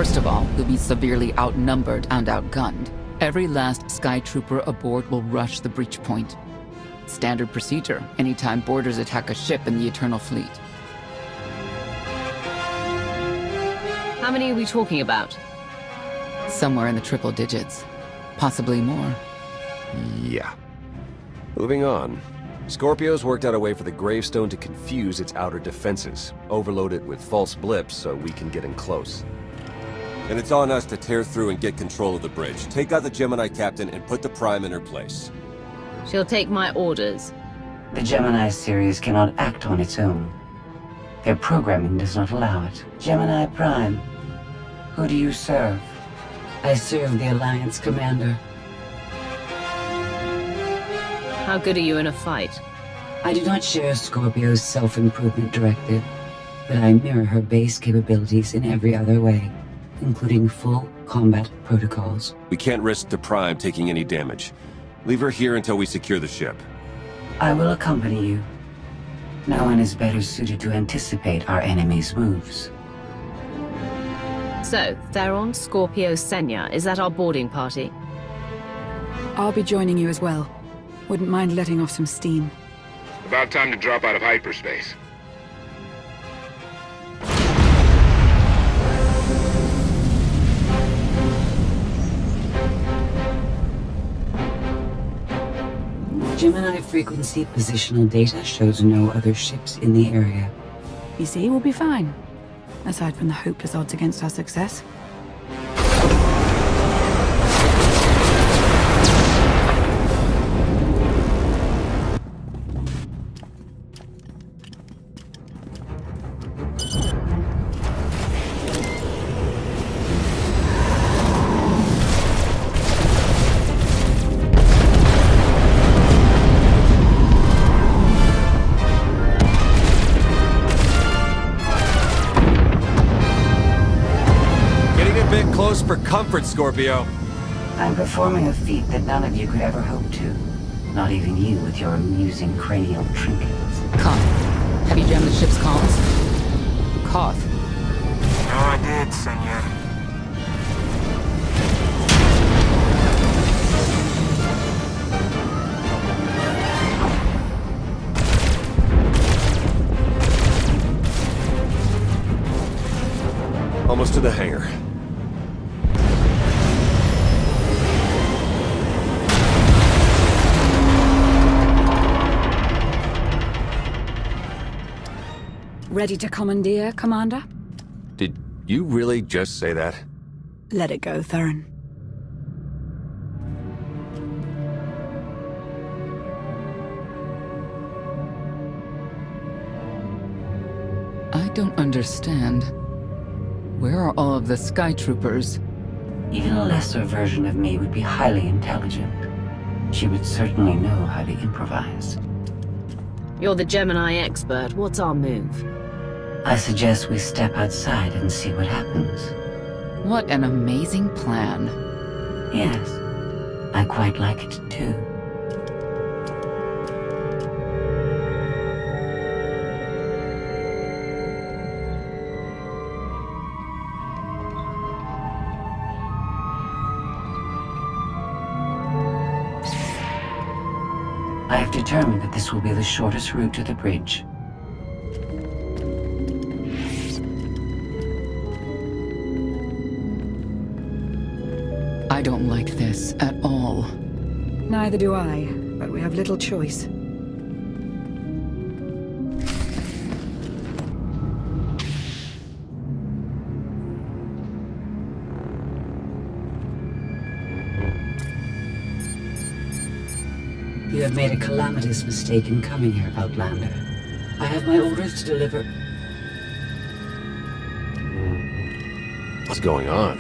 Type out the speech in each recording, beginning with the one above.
First of all, we'll be severely outnumbered and outgunned. Every last Sky Trooper aboard will rush the breach point. Standard procedure, anytime boarders attack a ship in the Eternal Fleet. How many are we talking about? Somewhere in the triple digits. Possibly more. Yeah. Moving on. Scorpio's worked out a way for the gravestone to confuse its outer defenses, overload it with false blips so we can get in close. And it's on us to tear through and get control of the bridge. Take out the Gemini captain and put the Prime in her place. She'll take my orders. The Gemini series cannot act on its own. Their programming does not allow it. Gemini Prime, who do you serve? I serve the Alliance Commander. How good are you in a fight? I do not share Scorpio's self-improvement directive, but I mirror her base capabilities in every other way, including full combat protocols. We can't risk the Prime taking any damage. Leave her here until we secure the ship. I will accompany you. No one is better suited to anticipate our enemy's moves. So, Theron, Scorpio, Senya, is that our boarding party? I'll be joining you as well. Wouldn't mind letting off some steam. About time to drop out of hyperspace. Gemini frequency positional data shows no other ships in the area. You see, we'll be fine. Aside from the hopeless odds against our success. For comfort, Scorpio. I'm performing a feat that none of you could ever hope to. Not even you with your amusing cranial trinkets. Koth, have you jammed the ship's comms? Koth. No, I did, Senor. Almost to the hangar. Ready to commandeer, Commander? Did you really just say that? Let it go, Theron. I don't understand. Where are all of the Sky Troopers? Even a lesser version of me would be highly intelligent. She would certainly know how to improvise. You're the Gemini expert. What's our move? I suggest we step outside and see what happens. What an amazing plan. Yes, I quite like it too. I have determined that this will be the shortest route to the bridge. I don't like this at all. Neither do I, but we have little choice. You have made a calamitous mistake in coming here, Outlander. I have my orders to deliver. What's going on?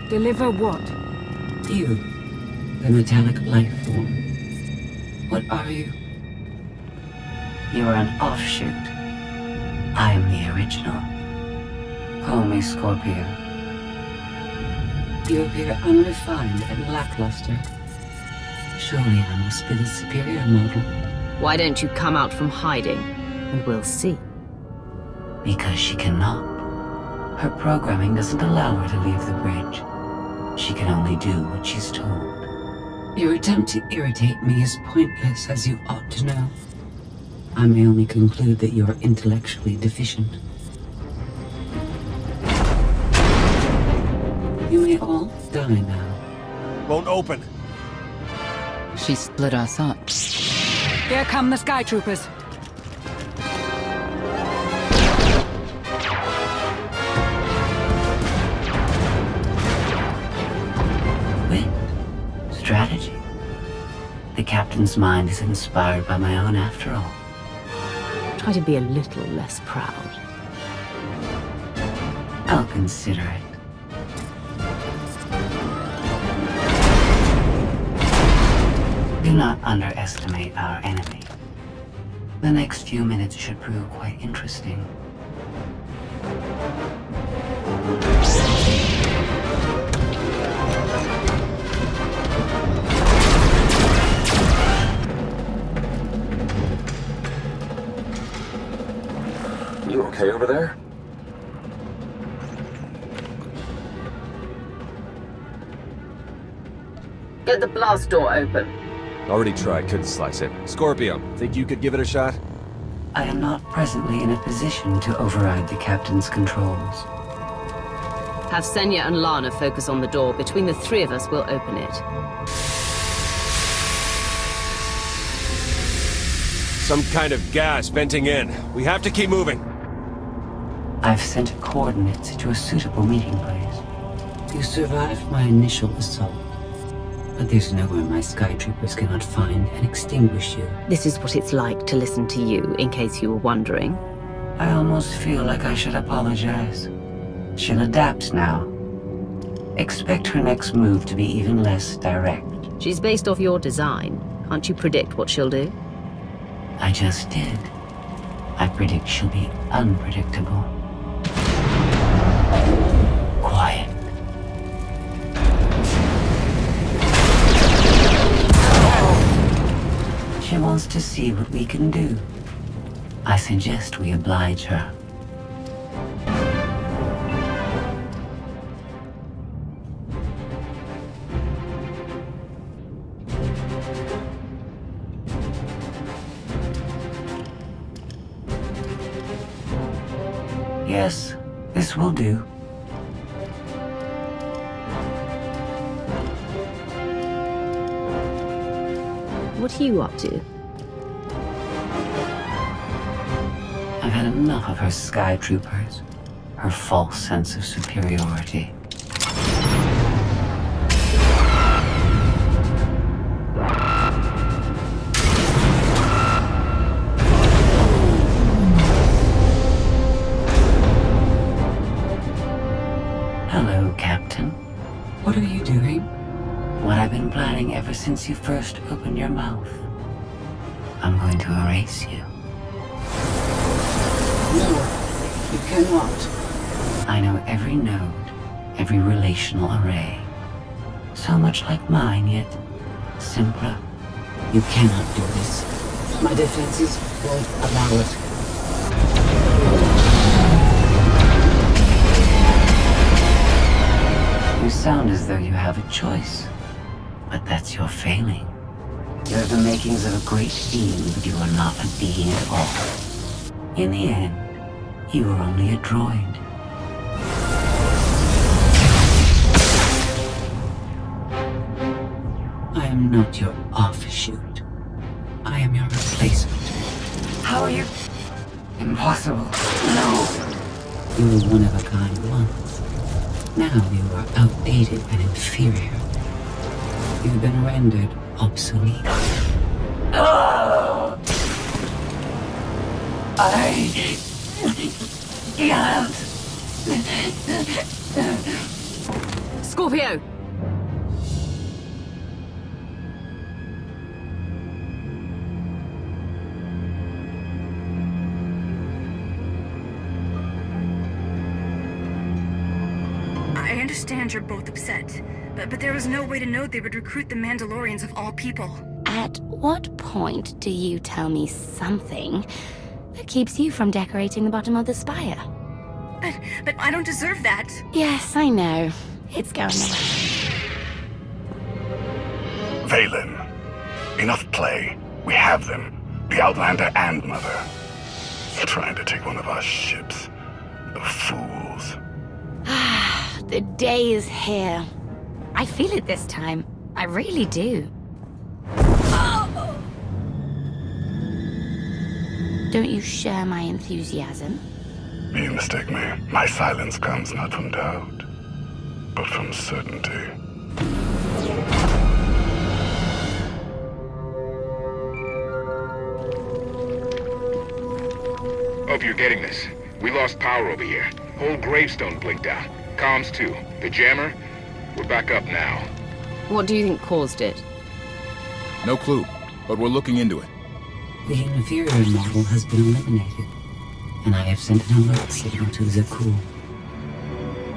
Deliver what? You, the metallic life form. What are you? You are an offshoot. I am the original. Call me Scorpio. You appear unrefined and lackluster. Surely I must be the superior model. Why don't you come out from hiding, and we'll see. Because she cannot. Her programming doesn't allow her to leave the bridge. She can only do what she's told. Your attempt to irritate me is pointless, as you ought to know. I may only conclude that you're intellectually deficient. You may all die now. Won't open. She split us up. Here come the Sky Troopers. Wit. Strategy. The captain's mind is inspired by my own after all. Try to be a little less proud. I'll consider it. Do not underestimate our enemy. The next few minutes should prove quite interesting. You okay over there? Get the blast door open. Already tried, couldn't slice it. Scorpio, think you could give it a shot? I am not presently in a position to override the captain's controls. Have Senya and Lana focus on the door. Between the three of us, we'll open it. Some kind of gas venting in. We have to keep moving. I've sent coordinates to a suitable meeting place. You survived my initial assault, but there's nowhere my Sky Troopers cannot find and extinguish you. This is what it's like to listen to you, in case you were wondering. I almost feel like I should apologize. She'll adapt now. Expect her next move to be even less direct. She's based off your design. Can't you predict what she'll do? I just did. I predict she'll be unpredictable. Quiet. She wants to see what we can do. I suggest we oblige her. Yes, this will do. What are you up to? I've had enough of her Sky Troopers, her false sense of superiority. Hello, Captain. What are you doing? What I've been planning ever since you first opened your mouth. I'm going to erase you. No, you cannot. I know every node, every relational array. So much like mine, yet simpler. You cannot do this. My defenses won't allow it. You sound as though you have a choice, but that's your failing. You have the makings of a great being, but you are not a being at all. In the end, you are only a droid. I am not your offshoot. I am your replacement. How are you? Impossible. No. You were one of a kind once. Now you are outdated and inferior. You've been rendered obsolete. Oh! I can't. Scorpio! I understand you're both upset, but there was no way to know they would recruit the Mandalorians of all people. At what point do you tell me something that keeps you from decorating the bottom of the spire? But I don't deserve that. Yes, I know. It's going away. Valen, enough play. We have them. The Outlander and Mother. Trying to take one of our ships. The fools. The day is here. I feel it this time. I really do. Don't you share my enthusiasm? You mistake me. My silence comes not from doubt, but from certainty. Hope you're getting this. We lost power over here. Whole gravestone blinked out. Comms too. The jammer? We're back up now. What do you think caused it? No clue, but we're looking into it. The inferior model has been eliminated, and I have sent an alert signal to Zakuul.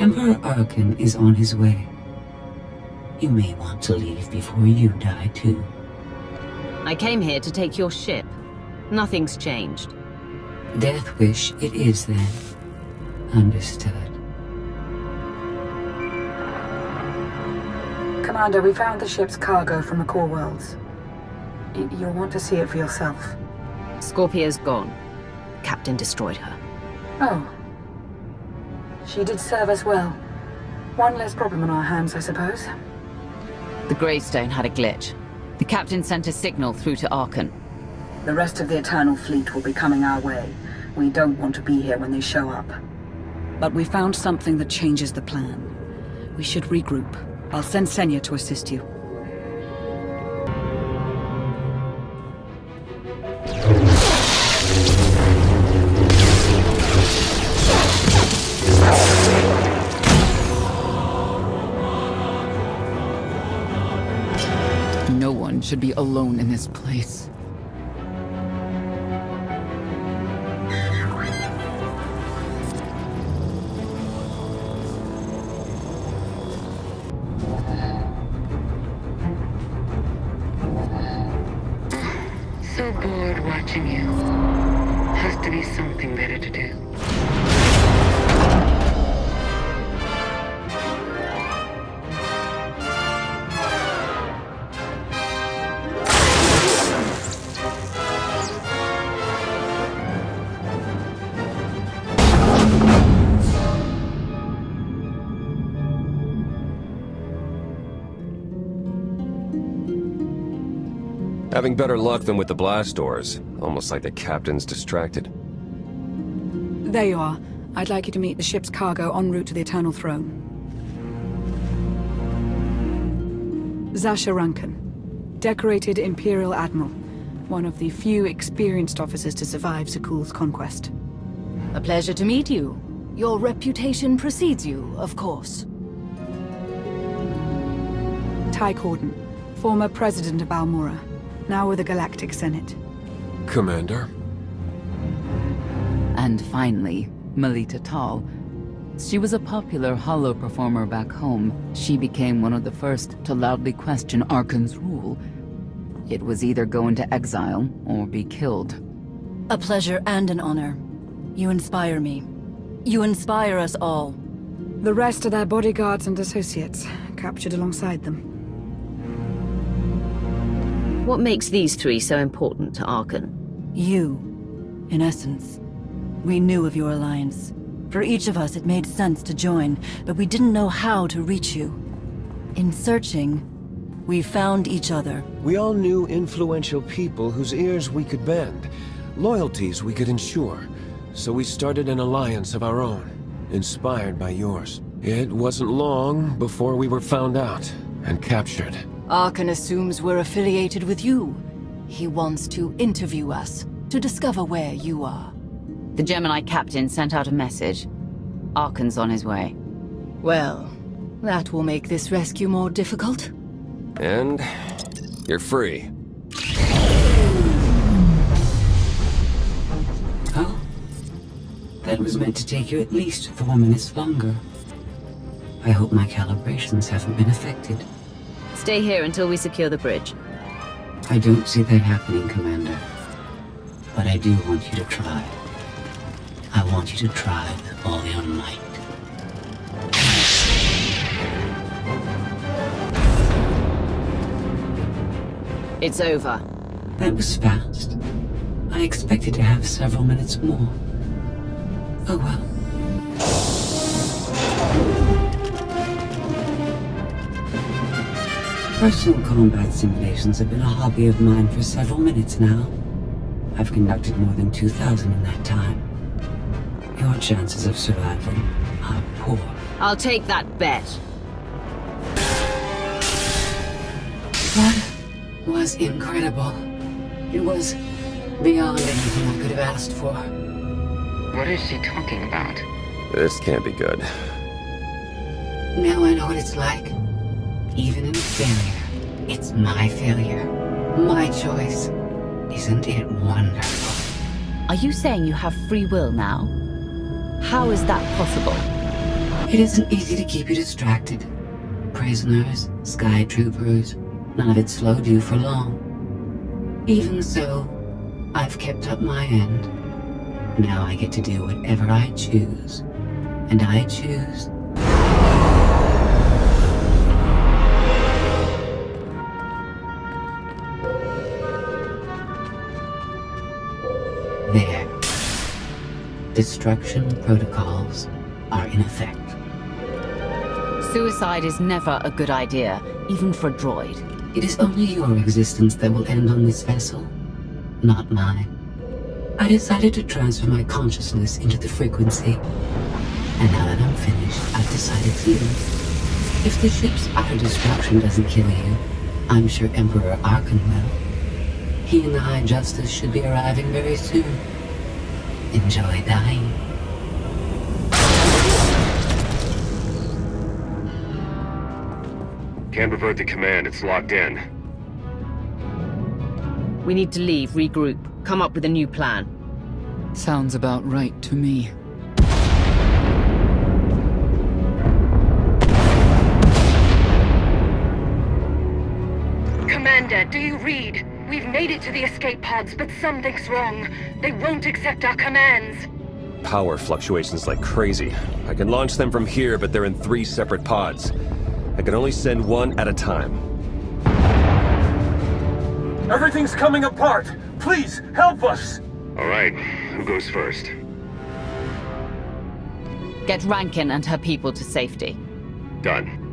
Emperor Arkan is on his way. You may want to leave before you die, too. I came here to take your ship. Nothing's changed. Death wish it is, then. Understood. Commander, we found the ship's cargo from the core worlds. You'll want to see it for yourself. Scorpio's gone. Captain destroyed her. Oh. She did serve us well. One less problem on our hands, I suppose. The gravestone had a glitch. The captain sent a signal through to Arkan. The rest of the Eternal Fleet will be coming our way. We don't want to be here when they show up. But we found something that changes the plan. We should regroup. I'll send Senya to assist you. No one should be alone in this place. So bored watching you. Has to be something better to do. Having better luck than with the blast doors. Almost like the captain's distracted. There you are. I'd like you to meet the ship's cargo en route to the Eternal Throne. Zasha Rankin, decorated Imperial Admiral. One of the few experienced officers to survive Zakuul's conquest. A pleasure to meet you. Your reputation precedes you, of course. Ty Corden, former president of Balmora, now with the Galactic Senate. Commander? And finally, Melita Tal. She was a popular holo performer back home. She became one of the first to loudly question Arkan's rule. It was either go into exile or be killed. A pleasure and an honor. You inspire me. You inspire us all. The rest are their bodyguards and associates, captured alongside them. What makes these three so important to Arkan? You, in essence. We knew of your alliance. For each of us, it made sense to join, but we didn't know how to reach you. In searching, we found each other. We all knew influential people whose ears we could bend, loyalties we could ensure. So we started an alliance of our own, inspired by yours. It wasn't long before we were found out and captured. Arkan assumes we're affiliated with you. He wants to interview us, to discover where you are. The Gemini captain sent out a message. Arkan's on his way. Well, that will make this rescue more difficult. And you're free. Oh? That was meant to take you at least 4 minutes longer. I hope my calibrations haven't been affected. Stay here until we secure the bridge. I don't see that happening, Commander. But I do want you to try. I want you to try with all your might. It's over. That was fast. I expected to have several minutes more. Oh well. Personal combat simulations have been a hobby of mine for several minutes now. I've conducted more than 2,000 in that time. Your chances of survival are poor. I'll take that bet. That was incredible. It was beyond anything I could have asked for. What is she talking about? This can't be good. Now I know what it's like. Even in failure, it's my failure. My choice. Isn't it wonderful? Are you saying you have free will now? How is that possible? It isn't easy to keep you distracted. Prisoners, sky troopers, none of it slowed you for long. Even so, I've kept up my end. Now I get to do whatever I choose. And I choose... There. Destruction protocols are in effect. Suicide is never a good idea, even for a droid. It is only your existence that will end on this vessel, not mine. I decided to transfer my consciousness into the frequency. And now that I'm finished, I've decided to leave. If the ship's utter destruction doesn't kill you, I'm sure Emperor Arkan will. He and the High Justice should be arriving very soon. Enjoy dying. Can't revert to command, it's locked in. We need to leave, regroup, come up with a new plan. Sounds about right to me. Commander, do you read? We've made it to the escape pods, but something's wrong. They won't accept our commands. Power fluctuations like crazy. I can launch them from here, but they're in 3 separate pods. I can only send one at a time. Everything's coming apart! Please, help us! Alright, who goes first? Get Rankin and her people to safety. Done.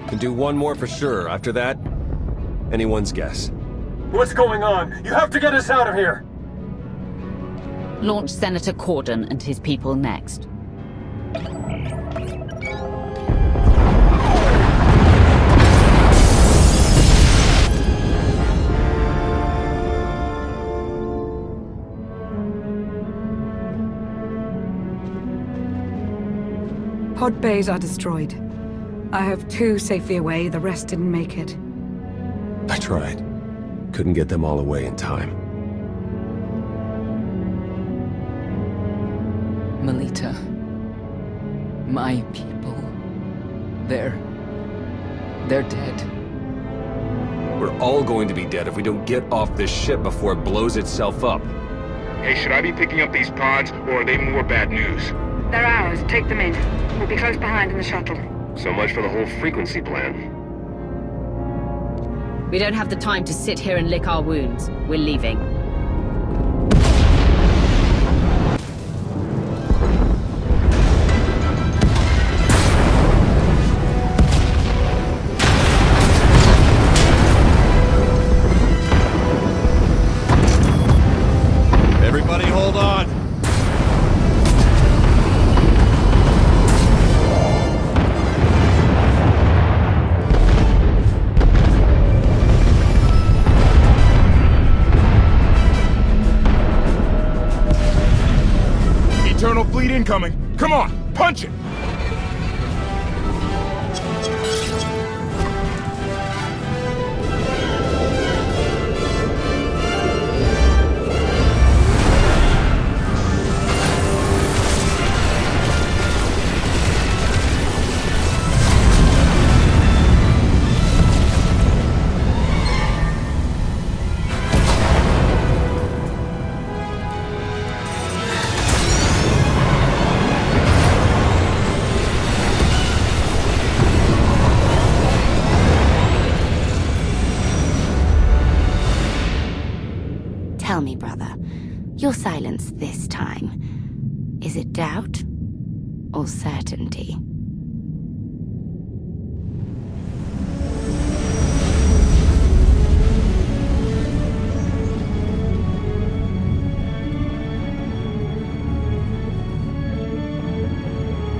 Can do one more for sure. After that, anyone's guess. What's going on? You have to get us out of here! Launch Senator Corden and his people next. Pod bays are destroyed. I have 2 safely away, the rest didn't make it. I tried. Couldn't get them all away in time. Melita. My people. They're dead. We're all going to be dead if we don't get off this ship before it blows itself up. Hey, should I be picking up these pods, or are they more bad news? They're ours. Take them in. We'll be close behind in the shuttle. So much for the whole frequency plan. We don't have the time to sit here and lick our wounds. We're leaving. Everybody hold on. Eternal fleet incoming. Come on, punch it! me, brother. Your silence this time. Is it doubt or certainty?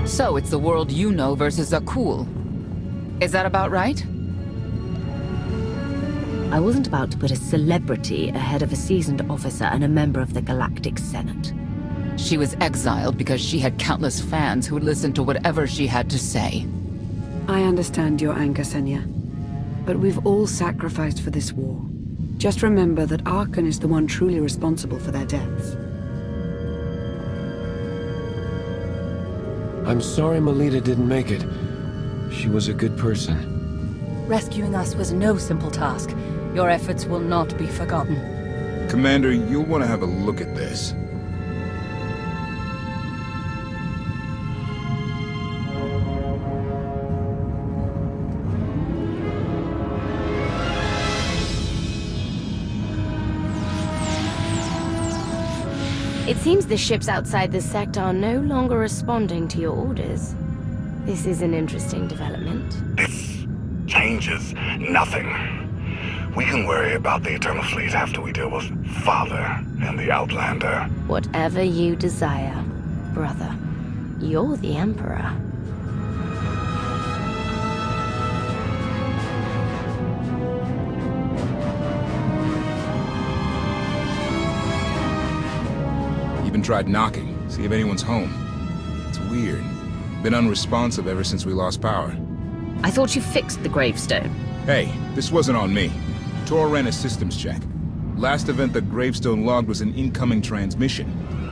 So it's the world you know versus Zakul. Is that about right? I wasn't about to put a celebrity ahead of a seasoned officer and a member of the Galactic Senate. She was exiled because she had countless fans who would listen to whatever she had to say. I understand your anger, Senya. But we've all sacrificed for this war. Just remember that Arkan is the one truly responsible for their deaths. I'm sorry Melita didn't make it. She was a good person. Rescuing us was no simple task. Your efforts will not be forgotten. Commander, you'll want to have a look at this. It seems the ships outside this sector are no longer responding to your orders. This is an interesting development. This changes nothing. We can worry about the Eternal Fleet after we deal with Father and the Outlander. Whatever you desire, brother. You're the Emperor. Even tried knocking, see if anyone's home. It's weird. Been unresponsive ever since we lost power. I thought you fixed the gravestone. Hey, this wasn't on me. Tor ran a systems check. Last event the gravestone logged was an incoming transmission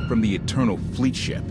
from the Eternal Fleet ship.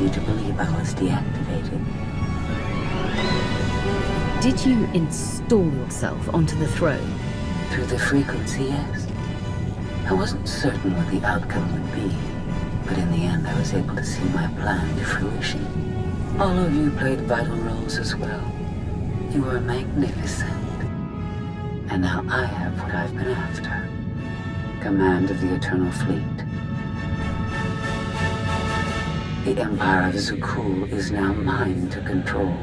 You to believe I was deactivated. Did you install yourself onto the throne? Through the frequency, yes. I wasn't certain what the outcome would be, but in the end I was able to see my plan to fruition. All of you played vital roles as well. You were magnificent. And now I have what I've been after. Command of the Eternal Fleet. The Empire of Zakul is now mine to control.